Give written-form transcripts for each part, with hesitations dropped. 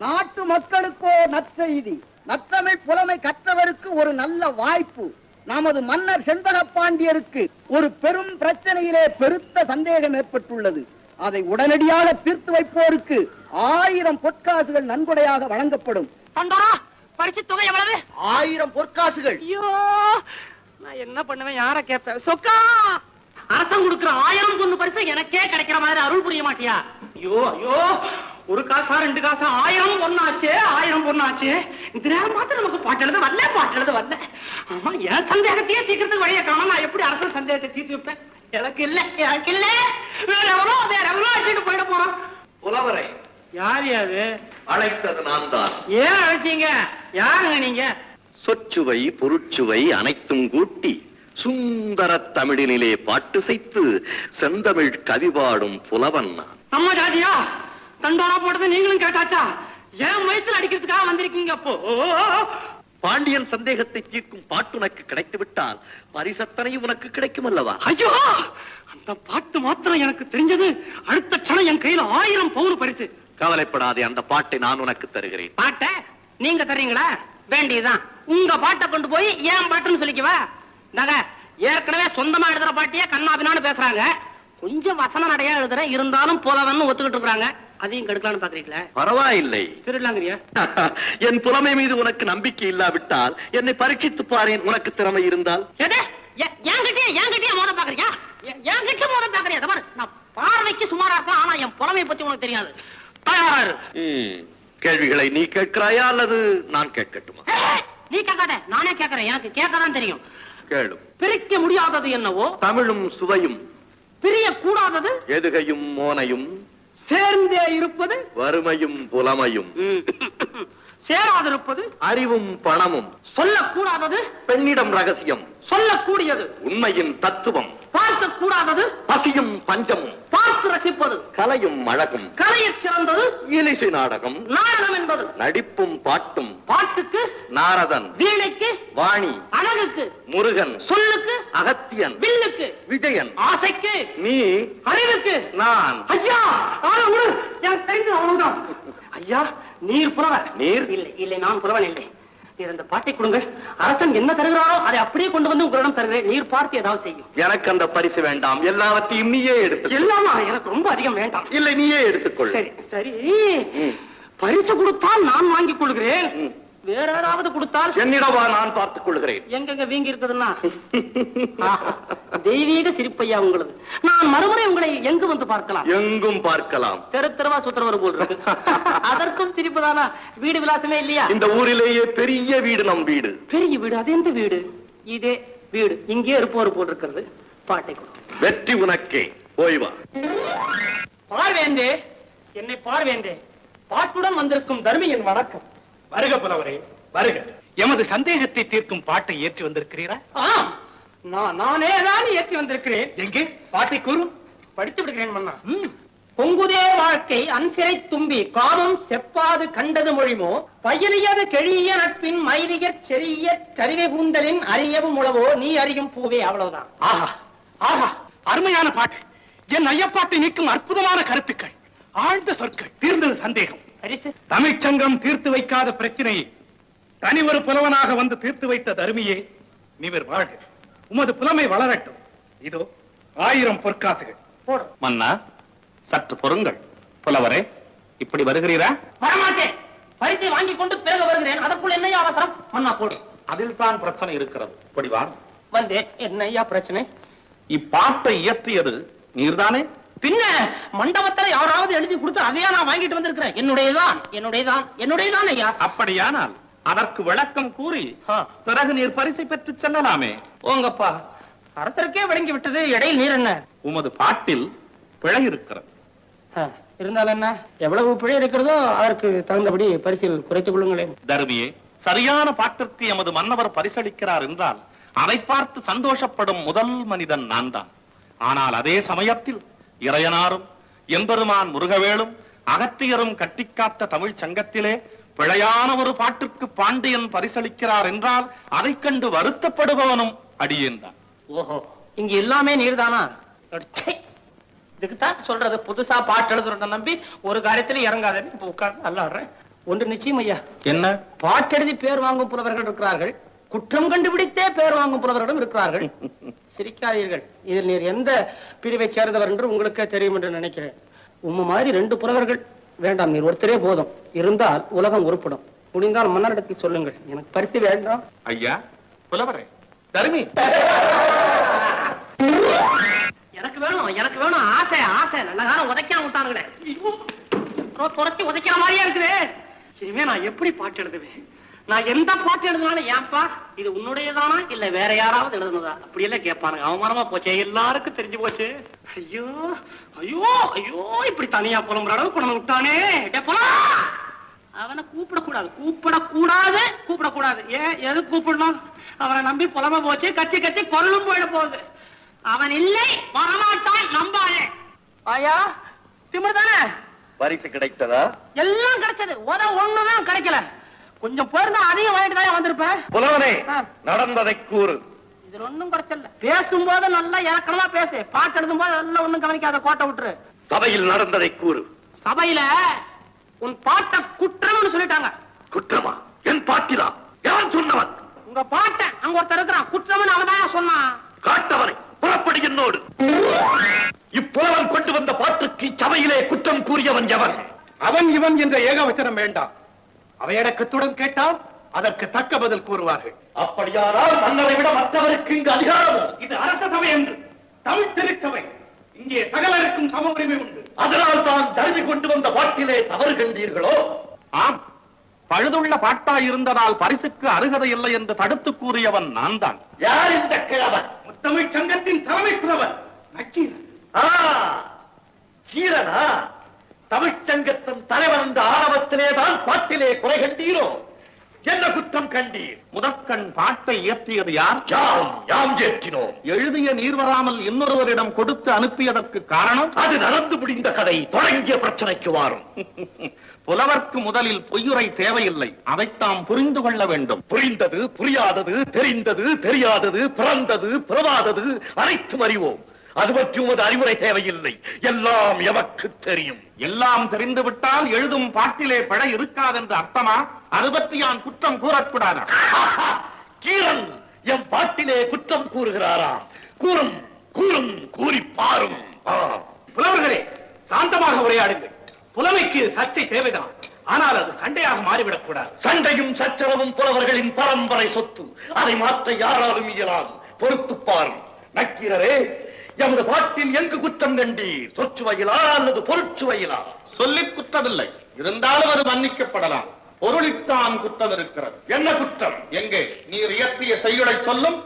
நாட்டு மக்களுக்கோ நற்செய்தி. நற்றமிழ் புலமை கற்றவருக்கு ஒரு நல்ல வாய்ப்பு. நமது மன்னர் செண்பக பாண்டியருக்கு ஒரு பெரும் பிரச்சனையிலே பெருத்த சந்தேகம் ஏற்பட்டுள்ளது. அதை உடனடியாக தீர்த்து வைப்போருக்கு 1000 பொற்காசுகள் நன்கொடையாக வழங்கப்படும். பரிசு தொகை எவ்வளவு? 1000 பொற்காசுகள். ஐயோ, நான் என்ன பண்ணுவேன், யார கேட்பேன்? சொக்கா, அரசம் கொடுக்கிற 1000 பொண்ணு பரிசு எனக்கே கிடைக்கிற மாதிரி அருள் புரிய மாட்டியா? ஐயோ ஐயோ, ஒரு காசா 2 காசா 1000 பொண்ணாச்சு, 1000 பொண்ணாச்சு. இந்த நேரம் மாத்திரம் நமக்கு பாட்டு எழுத வரல. ஆமா, என் சந்தேகத்தையே தீர்க்கிறதுக்கு வழியை காண நான் எப்படி அரசு சந்தேகத்தை தீர்த்து வைப்பேன்? எனக்கு இல்ல வேற எவ்வளோ அடிச்சுட்டு போயிட போறோம். புலவரை யார் யாரு அழைத்தது? நான் தான். ஏன் அழைச்சீங்க? யாருங்க நீங்க? சொற்சுவை பொருட்சுவை அனைத்தும் கூட்டி சுந்தர தமிழினிலே பாட்டு செய்து செந்தமிழ் கவி பாடும் புலவன் நான். நம்ம ஜாதியா தண்டோரா போட்டது நீங்களும் கேட்டாச்சா? ஏன் வயிற்றுல அடிக்கிறதுக்காக வந்திருக்கீங்க? அப்போ பாண்டியன் சந்தேகத்தை தீர்க்கும் பாட்டு உனக்கு கிடைத்து விட்டால் பரிசத்தனையும் உனக்கு கிடைக்கும் அல்லவா? ஐயோ, அந்த பாட்டு மாத்திரம் எனக்கு தெரிஞ்சது. அடுத்த க்ஷணம் என் கையில 1000 பவுன் பரிசு. கவலைப்படாதே, அந்த பாட்டை நான் உனக்கு தருகிறேன். பாட்டை நீங்க தர்றீங்களா? வேண்டியதுதான். உங்க பாட்டை கொண்டு போய் ஏன் பாட்டுன்னு சொல்லிக்குவா? நாங்க ஏற்கனவே சொந்தமா எழுதுற பாட்டியே கண்ணாபினான்னு பேசுறாங்க. கொஞ்சம் வசன நடையா எழுதுற, இருந்தாலும் போலவன்னு ஒத்துக்கிட்டு இருக்காங்க. அதையும் கெடுக்கலான்னு பாக்குறீங்களா? பரவாயில்லை, திருடலாங்கிறியா? என் புலமை மீது உனக்கு நம்பிக்கை இல்லாவிட்டால் என்னை பரீட்சித்து பாரேன். உனக்கு திறமை இருந்தால் என்கிட்டயே மோத பாக்குறியா? என்கிட்ட மோத பாக்குறியா? நான் பார்வைக்கு சுமாரா இருக்கலாம், ஆனா என் புலமையை பத்தி உனக்கு தெரியாது. தயார்? கேள்விகளை நீ கேட்கிறாயா அல்லது நான் கேட்கட்டுமா? நீ கேட்காத, நானே கேட்கிறேன். எனக்கு கேட்கதான் தெரியும். கேளு. பிரிக்க முடியாதது என்னவோ தமிழும் சுவையும், பிரிய கூடாதது எதுகையும் மோனையும், சேர்ந்தே இருப்பது வறுமையும் புலமையும், சேராதிருப்பது அறிவும் பணமும், சொல்லக்கூடாதது பெண்ணிடம் ரகசியம், சொல்லக்கூடியது உண்மையின் தத்துவம், பார்க்க கூடாதது பசியும் பஞ்சமும், பார்த்து ரசிப்பது கலையும் அழகும், கலையச் சிறந்தது இலிசை நாடகம், நாடகம் என்பது நடிப்பும் பாட்டும், பாட்டுக்கு நாரதன், வீணைக்கு வாணி, அழகுக்கு முருகன், சொல்லுக்கு அகத்தியன், வில்லுக்கு விஜயன், ஆசைக்கு நீ, அறிவுக்கு நான். ஐயா, எனக்கு தெரிஞ்சு அவ்வளவுதான். ஐயா, நீர் புலவர். நீர் இல்லை இல்லை, நான் புலவன் இல்லை. இந்த பாட்டை கொடுங்கள். அரசன் என்ன தருகிறாரோ அதை அப்படியே கொண்டு வந்து உங்களிடம் தருகிறேன். நீர் பார்த்து ஏதாவது செய்யும். எனக்கு அந்த பரிசு வேண்டாம், எல்லாவற்றையும் நீயே எடுத்து. எல்லாமா? எனக்கு ரொம்ப அதிகம் வேண்டாம். இல்லை, நீயே எடுத்துக்கொள். சரி சரி, பரிசு கொடுத்தால் நான் வாங்கிக் கொள்கிறேன். வேற யாராவது கொடுத்தால் என்னிடவா, நான் பார்த்துக் கொள்கிறேன். எங்க வீங்கி இருக்குதுன்னா தெய்வீக சிரிப்பையா உங்களது. நான் மறுமுறை உங்களை எங்கு வந்து பார்க்கலாம்? எங்கும் பார்க்கலாம். தெருத்தரவா சுத்திரவர் போல் இருக்கு. அதற்கும் சிரிப்புதானா? வீடு விலாசமே இல்லையா? இந்த ஊரிலேயே பெரிய வீடு நம் வீடு. பெரிய வீடு? அது எந்த வீடு? இதே வீடு இங்கே இருப்பவர் போல் இருக்கிறது. பாட்டை கொடு. வெற்றி உனக்கே. போய் வா. பார்வேந்தே, என்னை பார்வேந்தே. பாட்டுடன் வந்திருக்கும் தர்மியின் வணக்கம். வருக புலவரே, வருக. எமது சந்தேகத்தை தீர்க்கும் பாட்டை ஏற்றி வந்திருக்கிறீரா? ஆம், நானே தான் ஏற்றி வந்திருக்கிறேன். எங்கே பாட்டை கூறு. படித்து விடுகிறேன் மன்னா. பொங்குதே வாழ்க்கை அன்சிறை தும்பி காமம் செப்பாது கண்டது மொழிமோ பயிரியது கெழிய நட்பின் மைதிய செறிய சரிவை கூந்தலின் அறியவும் உளவோ நீ அறியும் பூவே. அவ்வளவுதான். ஆஹா ஆஹா, அருமையான பாட்டு. என் ஐயப்பாட்டை நீக்கும் அற்புதமான கருத்துக்கள், ஆழ்ந்த சொற்கள். தீர்ந்தது சந்தேகம். தமிழ்ச்சங்கம் தீர்த்து வைக்காத பிரச்சனையை தனி ஒரு புலவனாக வந்து தீர்த்து வைத்த தருமியே, நீவர் வாழ்க. உமது புலமை வளரட்டும். இதோ 1000 பொற்காசுகள். மன்னா, சற்று பொறுங்கள். புலவரே, இப்படி வருகிறீரா? வரமாட்டேன். பரிசை வாங்கி கொண்டு பிறகு வருகிறேன். அதற்குள் என்னையா அவசரம்? மன்னா போடு. அதில் தான் பிரச்சனை இருக்கிறது. இப்படி வா. வந்தேன். என்னையா பிரச்சனை? இப்பாட்டை இயற்றியது நீர்தானே? பின்ன மண்டபத்தில் யாராவது எழுதி கொடுத்து அதையா நான் வாங்கிட்டு வந்திருக்கிறேன். என்னுடையதான் ஐயா. அப்படியானால் அதற்கு விளக்கம் கூறி பிறகு நீர் பரிசை பெற்று செல்லலாமே. ஓங்கப்பா, அரசருக்கே விளங்கி விட்டது. இடையில் நீர் என்ன? உமது பாட்டில் பிழை இருக்கிறது. இருந்தாலும் என்ன, எவ்வளவு பிழை இருக்கிறதோ அதற்கு தகுந்தபடி பரிசில் குறைத்துக் கொள்ளுங்களேன். தருமியே, சரியான பாட்டிற்கு எமது மன்னவர் பரிசளிக்கிறார் என்றால் அதை பார்த்து சந்தோஷப்படும் முதல் மனிதன் நான் தான். ஆனால் அதே சமயத்தில் இறையனாரும் எம்பெருமான் முருகவேளும் அகத்தியரும் கட்டிக்காத்த தமிழ் சங்கத்திலே பிழையான ஒரு பாட்டிற்கு பாண்டியன் பரிசளிக்கிறார் என்றால் அதை கண்டு வருத்தப்படுபவனும் அடியேன் தான். ஓஹோ, இங்க எல்லாமே நீர்தானா? இதுக்குத்தான் சொல்றது, புதுசா பாட்டு எழுதுறத நம்பி ஒரு காரியத்துல இறங்காத. இப்ப உட்கார்ந்து அல்லாடுறேன். ஒன்று நிச்சயம் ஐயா. என்ன? பாட்டெழுதி பேர் வாங்கும் புலவர்கள் இருக்கிறார்கள், குற்றம் கண்டுபிடித்தே பேர் வாங்கும் புலவர்களும் இருக்கிறார்கள். சிரிக்காதீர்கள். இதில் நீர் எந்த பிரிவை சேர்ந்தவர் என்று உங்களுக்கே தெரியும் என்று நினைக்கிறேன். உம்ம மாதிரி 2 புலவர்கள் வேண்டாம், நீர் ஒருத்தரே போதும். இருந்தால் உலகம் உருப்படும். முடிந்தால் மன்னரிடத்தில் சொல்லுங்கள், எனக்கு பரிசு வேண்டாம். ஐயா புலவரே, தருமி, எனக்கு வேணும் ஆசை ஆசை. நல்ல காலம் உதைக்காம விட்டானுங்களே, துரத்தி உதைக்கிற மாதிரியா இருக்குது. இனிமே நான் எப்படி பாட்டு எழுதுவேன்? நான் எந்த பாட்டு எழுதினாலும் ஏன்பா இது உன்னுடையதானா இல்ல வேற யாராவது எழுதுனதா அப்படி எல்லாம் கேட்பானுங்க. அவமானமா போச்சே, எல்லாருக்கும் தெரிஞ்சு போச்சு. ஐயோ ஐயோ ஐயோ, இப்படி தனியா புலம்புற அளவு கொண்டு விட்டானே. அவனை கூப்பிடக்கூடாது கூப்பிடக்கூடாது கூப்பிடக்கூடாது. ஏன் எது கூப்பிடணும்? அவனை நம்பி புலம்ப போச்சு, கத்தி கத்தி குரலும் போயிட போகுது. அவன் இல்லை வரமாட்டான், நம்பானே. ஐயா திமிர் தானே. பரிசு கிடைத்ததா? எல்லாம் கிடைச்சது, ஒண்ணுதான் கிடைக்கல. கொஞ்சம் போயிருந்தா அதையும் வாங்கிட்டு தான் வந்திருப்பேன். புலவனே, நடந்ததை கூறு. இதுல ஒண்ணும் குறைச்சல. பேசும்போது நல்லா இலக்கணமா பேசு, பாட்டு எழுதும் போது எல்லாம் ஒண்ணும் கவனிக்காத, கோட்டை விட்டுரு. சபையில் நடந்ததை கூறு. சபையில உன் பாட்ட குற்றம்னு சொல்லிட்டாங்க. குற்றமா? என் பாட்டிலா? யார் சொன்னவன்? உங்க பாட்ட அங்க ஒருத்தர் இருக்கிறான், குற்றம்னு அவன் தான் சொன்னான். காட்டவனை புறப்படி என்னோடு. இப்புலவன் கொண்டு வந்த பாட்டுக்கு சபையிலே குற்றம் கூறியவன் எவன்? அவன் இவன் என்ற ஏகவச்சனம் வேண்டாம். அவையடக்கத்துடன் கேட்டால் அதற்கு தக்க பதில் கூறுவார்கள். அப்படியானால் மன்னரை விட மற்றவருக்கு இங்கு அதிகாரம். இது அரச சபை என்று தமிழ் திருச்சபை, இங்கே சகலருக்கும் சம உரிமை உண்டு. அதனால் தான் தருவி கொண்டு வந்த பாட்டிலே தவறு கண்டீர்களோ? ஆம், பழுதுள்ள பாட்டாய் இருந்ததால் பரிசுக்கு அருகதை இல்லை என்று தடுத்து கூறியவன் நான் தான். யார் இந்த கிழவன்? முத்தமிழ் சங்கத்தின் தலைமை புலவர் நக்கீரன். கீரனா? தமிழ்ச்சங்கத்தின் தலைவன் என்ற ஆணவத்திலேதான் பாட்டிலே குறை கண்டீரோ? என்ன குற்றம் கண்டீர்? முதற்கண் பாட்டை இயற்றியது யார்? யாம் ஏற்றினோம். எழுதிய நீர் வராமல் இன்னொருவரிடம் கொடுத்து அனுப்பியதற்கு காரணம்? அது நடந்து முடிந்த கதை, தொடங்கிய பிரச்சனைக்கு வாரும். புலவர்க்கு முதலில் பொய்யுரை தேவையில்லை, அதைத்தாம் புரிந்து கொள்ள வேண்டும். புரிந்தது, புரியாதது, தெரிந்தது, தெரியாதது, பிறந்தது, பிறவாதது அனைத்தும் அறிவோம். அது பற்றி உமது அறிவுரை தேவையில்லை. எல்லாம் எமக்கு தெரியும். எல்லாம் தெரிந்து விட்டால் எழுதும் பாட்டிலே பிழை இருக்காதென்று அர்த்தமா? அது பற்றி நான் குற்றம் கூறக்கூடாதா? கீரன் என் பாட்டிலே குற்றம் கூறுகிறாராம். கூறும் கூறும் கூறி பாரும். புலவர்களே, சாந்தமாக உரையாடுங்கள். புலமைக்கு சர்ச்சை தேவைதான், ஆனால் அது சண்டையாக மாறிவிடக் கூடாது. சண்டையும் சச்சரவும் புலவர்களின் பரம்பரை சொத்து. அதை மாற்ற யாராலும் இயலாது. பொறுத்து பாரும். நக்கீரரே, எமது பாட்டில் எங்கு குற்றம் கண்டீர்? சொற்சுவையிலா அல்லது பொருட்சுவையிலா? சொல்லிக் குற்றமில்லை, இருந்தாலும் அது மன்னிக்கப்படலாம். பொருளித்தான் குற்றம் இருக்கிறது. என்ன குற்றம்? எங்கே நீர் இயற்றிய செய்யுளை சொல்லும்.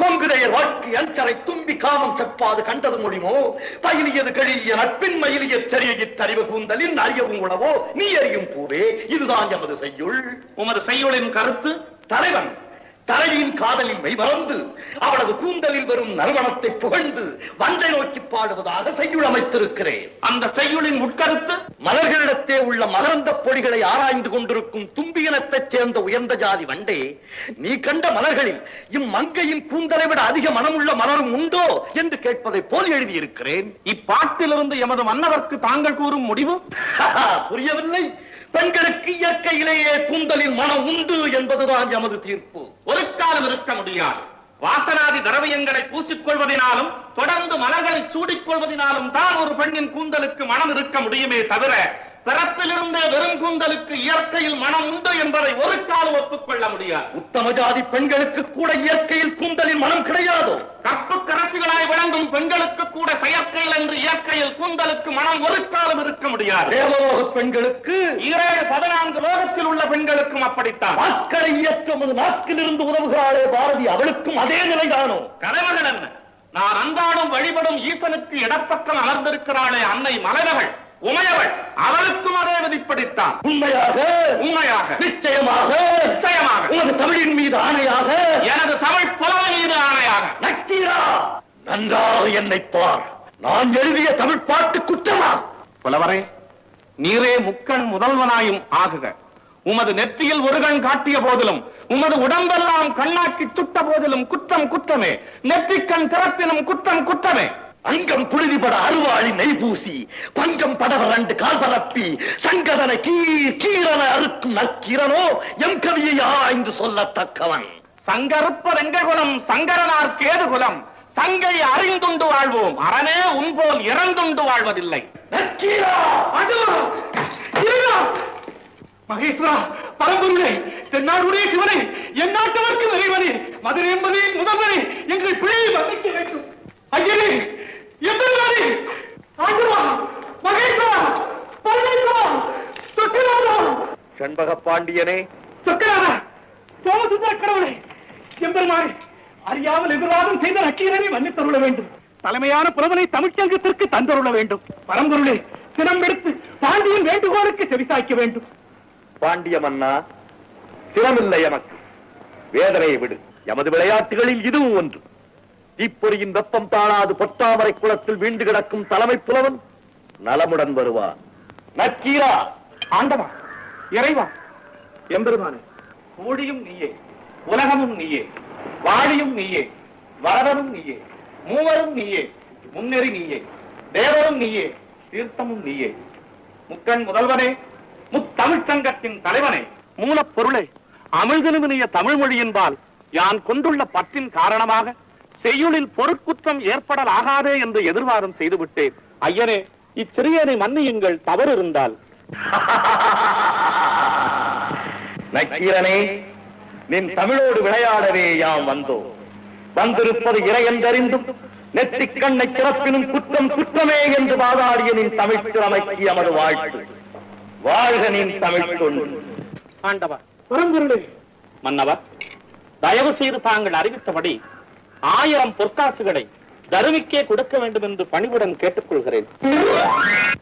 கொங்குதையர் வாழ்க்கை அஞ்சரை தும்பி காமம் செப்பாது கண்டது முடிமோ? பயிலியது கழிய நட்பின் மயிலிய தெரிய தறிவு கூந்தலின் அறியவும் உணவோ நீ அறியும் பூவே. இதுதான் எமது செய்யுள். உமது செய்யுளின் கருத்து? தலைவன் தலைவியின் காதலின் மெய் மறந்து அவளது கூந்தலில் வரும் நறுமணத்தை புகழ்ந்து வந்தை நோக்கி பாடுவதாக செய்யுள் அமைத்திருக்கிறேன். அந்த செய்யுளின் உட்கருத்து? மலர்களிடத்தே உள்ள மகரந்த பொடிகளை ஆராய்ந்து கொண்டிருக்கும் தும்பியினத்தைச் சேர்ந்த உயர்ந்த ஜாதி வண்டே, நீ கண்ட மலர்களில் இம்மங்கையின் கூந்தலை விட அதிக மனமுள்ள மலரும் உண்டோ என்று கேட்பதை போல் எழுதியிருக்கிறேன். இப்பாட்டிலிருந்து எமது மன்னவர்க்கு தாங்கள் கூறும் முடிவு புரியவில்லை. பெண்களுக்கு இயற்கையிலேயே கூந்தலில் மனம் உண்டு என்பதுதான் எமது தீர்ப்பு. ஒரு காலம் இருக்க முடியாது. வாசனாதி திரவியங்களை பூசிக்கொள்வதனாலும் தொடர்ந்து மலர்களை சூடிக்கொள்வதனாலும் தான் ஒரு பெண்ணின் கூந்தலுக்கு மனம் இருக்க முடியுமே தவிர பிறப்பிலிருந்தே வெறும் கூந்தலுக்கு இயற்கையில் மனம் உண்டு என்பதை ஒரு காலம் ஒப்புக்கொள்ள முடியாது. உத்தம ஜாதி பெண்களுக்கு கூட இயற்கையில் கூந்தலில் மனம் கிடையாதோ? கற்புக்கரசிகளாய் விளங்கும் பெண்களுக்கு கூட செயற்கையில் என்று இயற்கையில் கூந்தலுக்கு மனம் ஒரு காலம் இருக்க முடியாது. தேவலோக பெண்களுக்கு, 14 லோகத்தில் உள்ள பெண்களுக்கும் அப்படித்தான். வாக்களை இயற்றுவது நாக்கிலிருந்து உதவுகிறாளே பாரதி, அவளுக்கும் அதே நிலைதானோ? கலைவர்கள் என்ன, நான் அன்றாடும் வழிபடும் ஈசனுக்கு இடப்பக்கம் அமர்ந்திருக்கிறாளே அன்னை மலைமகள் உமையவள், அவளுக்கும் அதே விதிப்படித்தான். உண்மையாக? உண்மையாக. நிச்சயமாக? நிச்சயமாக. உனது தமிழின் மீது ஆணையாக? எனது தமிழ் புலவன் மீது ஆணையாக. நக்கீரா, நன்றாக என்னை பார். நான் எழுதிய தமிழ் பாட்டு குற்றமா? புலவரே, நீரே முக்கண் முதல்வனாயும் ஆகுக. உமது நெற்றியில் ஒரு கண் காட்டிய போதிலும் உமது உடம்பெல்லாம் கண்ணாக்கி சுட்ட போதிலும் குற்றம் குற்றமே. நெற்றிக்கண் திறப்பினும் குற்றம் குற்றமே. அங்கம் புழுதிபட அருவாளி நெய் பூசி பங்கம் படவர் ரெண்டு கால் பரப்பி சங்கதனை கீரன அறுக்கும் நற்கிரனோ எம் கவியை ஆய்ந்து சொல்லத்தக்கவன். சங்கருப்ப ரெங்ககுலம் சங்கரனார் கேதுகுலம் சங்கை அறிந்துண்டு வாழ்வோம் அரணே உன்போல் இறந்துண்டு வாழ்வதில்லை. நற்கீரா! மகேஸ்வரா, பரம்பொருளே, தென்னாடுடைய சிவனே, என் நாட்டவர்க்கு இறைவனே, மதுரை என்பதே முதல்வனே, எங்கள் பிழையை மன்னிக்க வேண்டும். ஐயனே, எம்பெருமானே, ஆண்டவா, மகேஸ்வரா, பரமேஸ்வரா, சொக்கநாதா, செண்பக பாண்டியனே, சொக்கநாதா, சோமசுந்தர கடவுளே, எம்பெருமானே, அறியாமல் எதிர்வாதம் செய்த நக்கீரனை மன்னித்தருள வேண்டும். தலைமையான புலவனை தமிழ்ச்சங்கத்திற்கு தந்தருள வேண்டும். பரம்பொருளே, சினம் எடுத்து பாண்டியன் வேண்டுகோளுக்கு செவிசாய்க்க வேண்டும். பாண்டிய மன்னா, சிரமில்லை எமக்கு, வேதனையை விடு. எமது விளையாட்டுகளில் இதுவும் ஒன்று. தீப்பொறியின் வெப்பம் தாழாது பொற்றாமரை குளத்தில் வீண்டு கிடக்கும் தலைமை புலவன் நலமுடன் வருவான். நக்கீரா! ஆண்டவா, இறைவா, எம்பெருமானே, கோடியும் நீயே, உலகமும் நீயே, வாழியும் நீயே, வரதனும் நீயே, மூவரும் நீயே, முன்னெறி நீயே, தேவரும் நீயே, தீர்த்தமும் நீயே, முக்கண் முதல்வனே, முத்தமிழ்ச்சங்கத்தின் தலைவனே, மூலப்பொருளே, அமிழ்தனுமினிய தமிழ் மொழியின்பால் யான் கொண்டுள்ள பற்றின் காரணமாக செய்யுளில் பொருட்குற்றம் ஏற்படல் ஆகாதே என்று எதிர்வாதம் செய்துவிட்டேன். ஐயனே, இச்சிறியனை மன்னியுங்கள், தவறு இருந்தால். நக்கீரனே, நின் தமிழோடு விளையாடவே யாம் வந்தோம். வந்திருப்பது இறை என்றறிந்தும் நெற்றிக் கண்ணை சிறப்பினும் குற்றம் குற்றமே என்று வாதாடிய நின் தமிழ் திறமைக்கு எமது வாழ்த்து. வாழ்க நின் தமிழ் தொண்டு. ஆண்டவா, பரம்பொருளே, மன்னவா, தயவு செய்து தாங்கள் அறிவித்தபடி 1000 பொற்காசுகளை தருவிக்கே கொடுக்க வேண்டும் என்று பணிவுடன் கேட்டுக்கொள்கிறேன்.